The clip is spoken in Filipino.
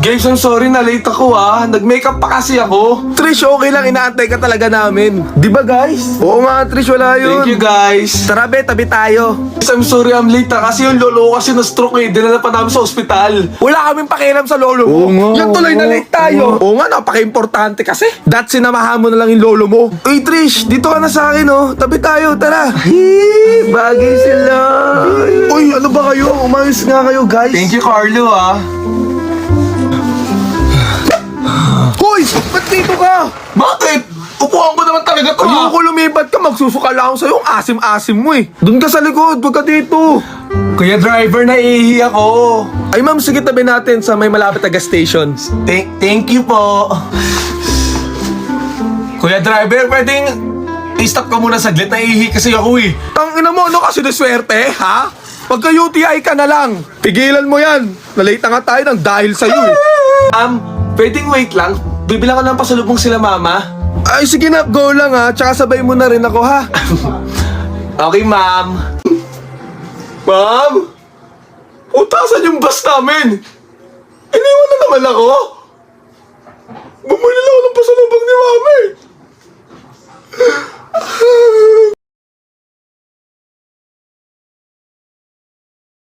Guys, I'm sorry na late ako Nag-makeup pa kasi ako. Trish, okay lang, inaantay ka talaga namin. Di ba guys? Oo nga, Trish, wala yun. Thank you guys. Tara be, tabi tayo. Guys, I'm sorry I'm late kasi yung lolo ko kasi na-stroke dinala pa namin sa ospital. Wala kaming pakialam sa lolo mo. Oo nga, Yan tuloy na oo. late tayo. Oo nga, napaka-importante kasi. Dat sinamahan mo na lang yung lolo mo. Uy, Trish, dito ka na sa akin, Tabi tayo, tara. Bagay sila. Uy, ano ba kayo? Umayos nga kayo, guys. Thank you Carlo Hoy, ba't dito ka? Bakit? Upuan ko naman talaga to Ayoko lumipat ka, magsusuka lang ako sa'yo. Ang asim-asim mo eh. Doon ka sa likod, huwag ka dito. Kuya driver, naiihi ako. Ay ma'am, sige tabi natin sa may malapit na gas station. Thank you po. Kuya driver, pwedeng i-stop ka muna saglit. Naiihi kasi ako eh. Ang ina mo, ano kasi swerte, ha? Pagka UTI ka na lang, pigilan mo yan. Nalate na nga tayo ng dahil sa'yo eh. Pwedeng wait lang. Bibilang ko ng pasalubong sila mama. Ay sige na, go lang ha. Tsaka sabay mo na rin ako ha. Okay, ma'am. Ma'am? Utasan yung bus namin. Iniwan na naman ako. Bumili lang ako ng pasalubong ni mama eh.